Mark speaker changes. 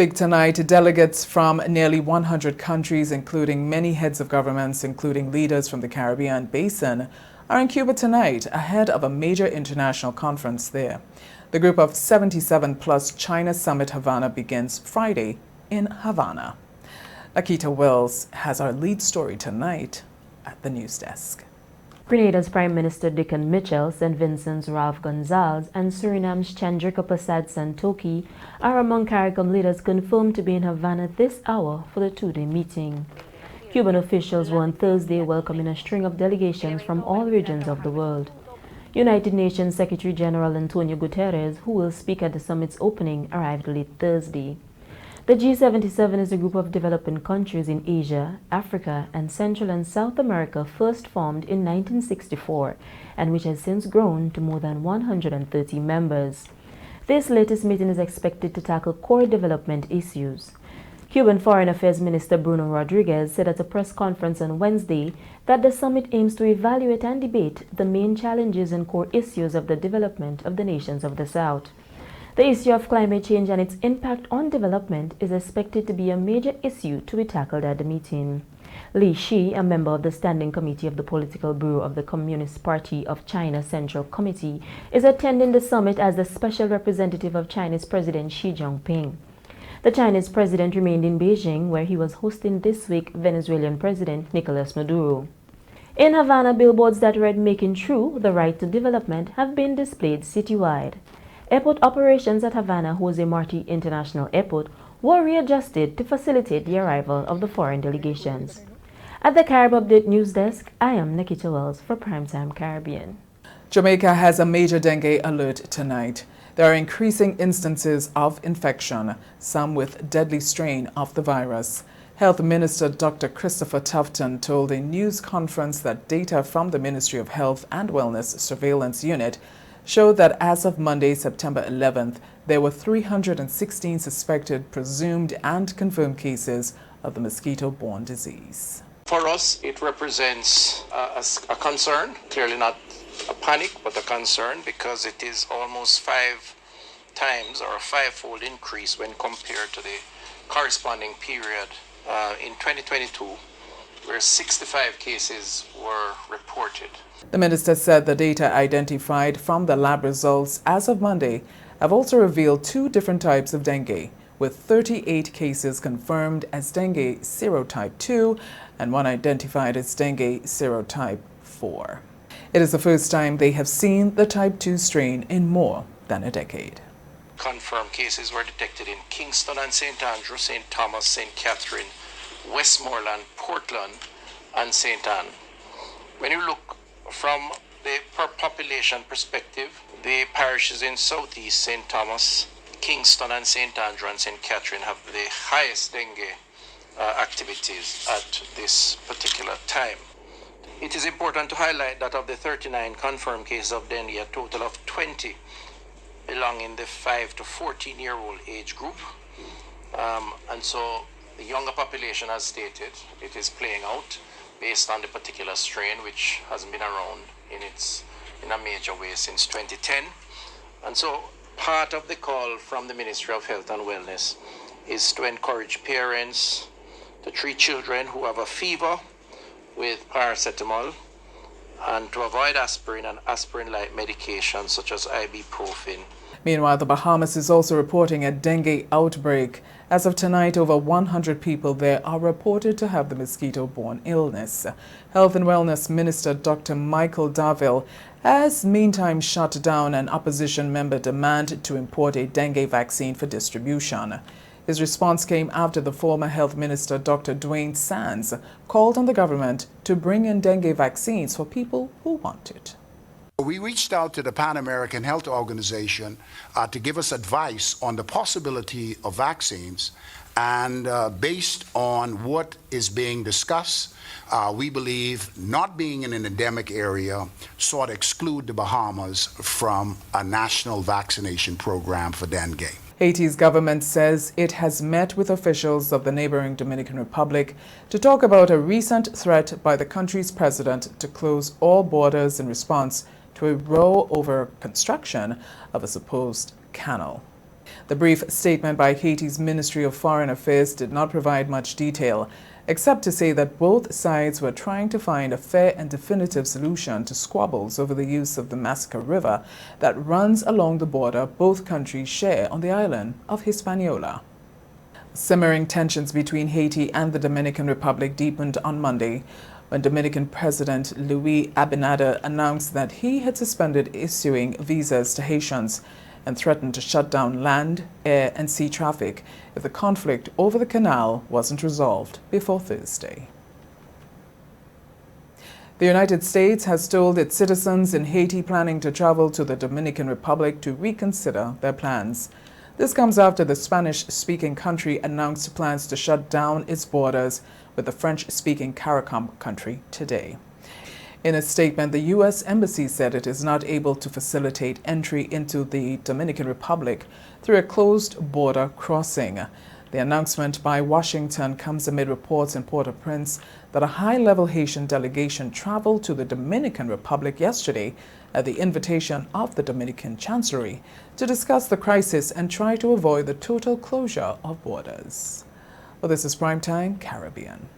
Speaker 1: Speak tonight, delegates from nearly 100 countries, including many heads of governments, including leaders from the Caribbean basin, are in Cuba tonight ahead of a major international conference there. The group of 77 plus China Summit Havana begins Friday in Havana. Nikita Wells has our lead story tonight at the news desk.
Speaker 2: Grenada's Prime Minister Dickon Mitchell, St. Vincent's Ralph Gonzalez, and Suriname's Chandrika Prasad Santokhi are among CARICOM leaders confirmed to be in Havana this hour for the two-day meeting. Cuban officials were on Thursday welcoming a string of delegations from all regions of the world. United Nations Secretary General Antonio Guterres, who will speak at the summit's opening, arrived late Thursday. The G77 is a group of developing countries in Asia, Africa, and Central and South America first formed in 1964 and which has since grown to more than 130 members. This latest meeting is expected to tackle core development issues. Cuban Foreign Affairs Minister Bruno Rodriguez said at a press conference on Wednesday that the summit aims to evaluate and debate the main challenges and core issues of the development of the nations of the South. The issue of climate change and its impact on development is expected to be a major issue to be tackled at the meeting. Li Shi, a member of the Standing Committee of the Political Bureau of the Communist Party of China Central Committee, is attending the summit as the special representative of Chinese President Xi Jinping. The Chinese president remained in Beijing, where he was hosting this week Venezuelan President Nicolas Maduro. In Havana, billboards that read "Making True the Right to Development" have been displayed citywide. Airport operations at Havana Jose Marti International Airport were readjusted to facilitate the arrival of the foreign delegations. At the Carib Update News Desk, I am Nikita Wells for Primetime Caribbean.
Speaker 1: Jamaica has a major dengue alert tonight. There are increasing instances of infection, some with deadly strain of the virus. Health Minister Dr. Christopher Tufton told a news conference that data from the Ministry of Health and Wellness Surveillance Unit showed that as of Monday, September 11th, there were 316 suspected, presumed, and confirmed cases of the mosquito-borne disease.
Speaker 3: For us, it represents a concern, clearly not a panic, but a concern, because it is almost 5 times or a 5-fold increase when compared to the corresponding period in 2022, where 65 cases were reported.
Speaker 1: The minister said the data identified from the lab results as of Monday have also revealed 2 different types of dengue, with 38 cases confirmed as dengue serotype 2 and 1 identified as dengue serotype 4. It is the first time they have seen the type 2 strain in more than a decade.
Speaker 3: Confirmed cases were detected in Kingston and St. Andrew, St. Thomas, St. Catherine, Westmoreland, Portland, and St. Anne. When you look from the per population perspective, the parishes in Southeast St. Thomas, Kingston, and St. Andrew and St. Catherine have the highest dengue activities at this particular time. It is important to highlight that of the 39 confirmed cases of dengue, a total of 20 belong in the 5 to 14-year-old age group. And so the younger population, as stated, it is playing out based on the particular strain, which hasn't been around in a major way since 2010. And so part of the call from the Ministry of Health and Wellness is to encourage parents to treat children who have a fever with paracetamol and to avoid aspirin and aspirin-like medications such as ibuprofen.
Speaker 1: Meanwhile, the Bahamas is also reporting a dengue outbreak. As of tonight, over 100 people there are reported to have the mosquito-borne illness. Health and Wellness Minister Dr. Michael Darville has meantime shut down an opposition member demand to import a dengue vaccine for distribution. His response came after the former Health Minister Dr. Dwayne Sands called on the government to bring in dengue vaccines for people who want it.
Speaker 4: We reached out to the Pan American Health Organization to give us advice on the possibility of vaccines, and based on what is being discussed, we believe not being in an endemic area sought to exclude the Bahamas from a national vaccination program for dengue.
Speaker 1: Haiti's government says it has met with officials of the neighboring Dominican Republic to talk about a recent threat by the country's president to close all borders in response to a row over construction of a supposed canal. The brief statement by Haiti's Ministry of Foreign Affairs did not provide much detail, except to say that both sides were trying to find a fair and definitive solution to squabbles over the use of the Massacre River that runs along the border both countries share on the island of Hispaniola. Simmering tensions between Haiti and the Dominican Republic deepened on Monday when Dominican President Luis Abinader announced that he had suspended issuing visas to Haitians and threatened to shut down land, air, and sea traffic if the conflict over the canal wasn't resolved before Thursday. The United States has told its citizens in Haiti planning to travel to the Dominican Republic to reconsider their plans. This comes after the Spanish-speaking country announced plans to shut down its borders with the French-speaking CARICOM country today. In a statement, the U.S. Embassy said it is not able to facilitate entry into the Dominican Republic through a closed border crossing. The announcement by Washington comes amid reports in Port-au-Prince that a high-level Haitian delegation traveled to the Dominican Republic yesterday at the invitation of the Dominican Chancellery to discuss the crisis and try to avoid the total closure of borders. Well, this is Primetime Caribbean.